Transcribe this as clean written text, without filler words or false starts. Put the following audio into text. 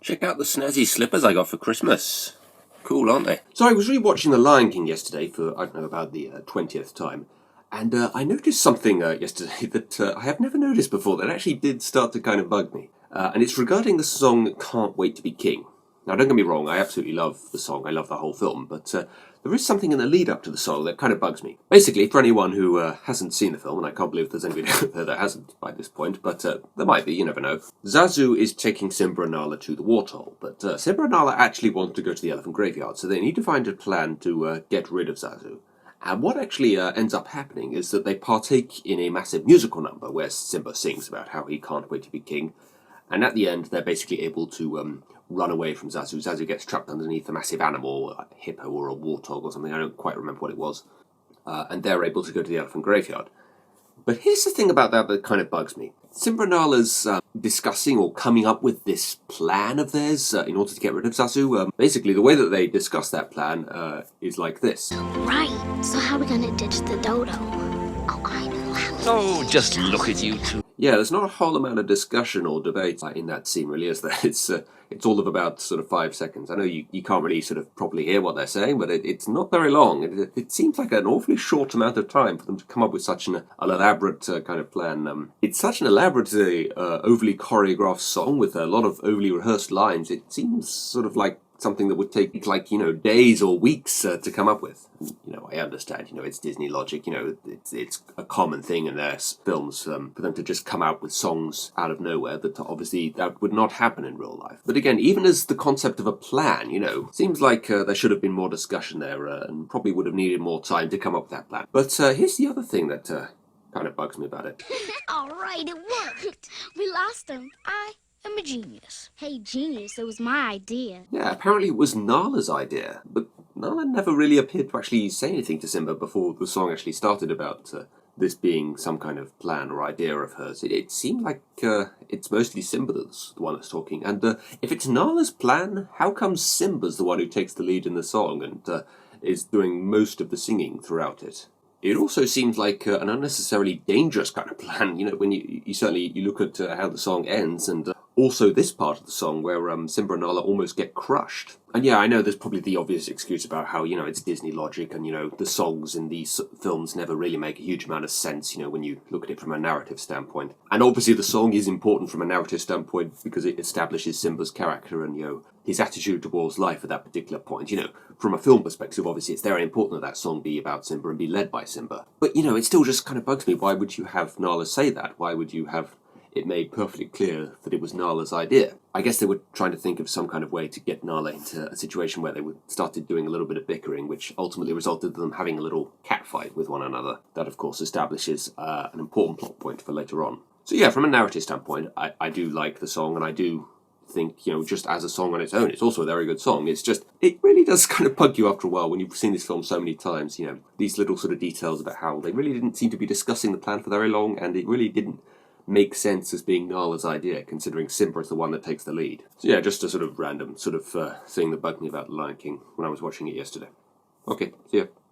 Check out the snazzy slippers I got for Christmas. Cool, aren't they? So I was rewatching The Lion King yesterday for, I don't know, about the 20th time. And I noticed something yesterday that I have never noticed before that actually did start to kind of bug me. And it's regarding the song Can't Wait to Be King. Now, don't get me wrong, I absolutely love the song, I love the whole film, but there is something in the lead up to the song that kind of bugs me. Basically, for anyone who hasn't seen the film, and I can't believe there's anybody out there that hasn't by this point, but there might be, you never know. Zazu is taking Simba and Nala to the waterhole, but Simba and Nala actually want to go to the elephant graveyard, so they need to find a plan to get rid of Zazu. And what actually ends up happening is that they partake in a massive musical number where Simba sings about how he can't wait to be king. And at the end, they're basically able to run away from Zazu. Zazu gets trapped underneath a massive animal, a hippo or a warthog or something. I don't quite remember what it was. And they're able to go to the elephant graveyard. But here's the thing about that that kind of bugs me. Simba and Nala's discussing or coming up with this plan of theirs in order to get rid of Zazu. Basically, the way that they discuss that plan is like this. Right, so how are we gonna ditch the dodo? Oh, I know how. Oh, just look at you two. Yeah, there's not a whole amount of discussion or debate in that scene, really, is there? It's all of about sort of 5 seconds. I know you can't really sort of properly hear what they're saying, but it's not very long. It seems like an awfully short amount of time for them to come up with such an elaborate kind of plan. It's such an elaborate, overly choreographed song with a lot of overly rehearsed lines. It seems sort of like something that would take, days or weeks to come up with. I understand, it's Disney logic, it's a common thing in their films for them to just come out with songs out of nowhere that obviously that would not happen in real life. But again, even as the concept of a plan, seems like there should have been more discussion there and probably would have needed more time to come up with that plan. But here's the other thing that kind of bugs me about it. All right, it worked. We lost him. I'm a genius. Hey, genius, it was my idea. Yeah, apparently it was Nala's idea, but Nala never really appeared to actually say anything to Simba before the song actually started about this being some kind of plan or idea of hers. It seemed like it's mostly Simba that's the one that's talking, and if it's Nala's plan, how comes Simba's the one who takes the lead in the song and is doing most of the singing throughout it? It also seems like an unnecessarily dangerous kind of plan, when you certainly look at how the song ends, and also this part of the song where Simba and Nala almost get crushed. And yeah, I know there's probably the obvious excuse about how, it's Disney logic and, the songs in these films never really make a huge amount of sense, when you look at it from a narrative standpoint. And obviously the song is important from a narrative standpoint because it establishes Simba's character and, his attitude towards life at that particular point. From a film perspective, obviously it's very important that that song be about Simba and be led by Simba. But, it still just kind of bugs me. Why would you have Nala say that? Why would you have it made perfectly clear that it was Nala's idea? I guess they were trying to think of some kind of way to get Nala into a situation where they started doing a little bit of bickering, which ultimately resulted in them having a little catfight with one another. That, of course, establishes an important plot point for later on. So yeah, from a narrative standpoint, I do like the song, and I do think, just as a song on its own, it's also a very good song. It's just, it really does kind of bug you after a while when you've seen this film so many times, these little sort of details about how they really didn't seem to be discussing the plan for very long, and it really didn't make sense as being Nala's idea, considering Simba is the one that takes the lead. So yeah, just a sort of random sort of thing that bugged me about The Lion King when I was watching it yesterday. Okay, see ya.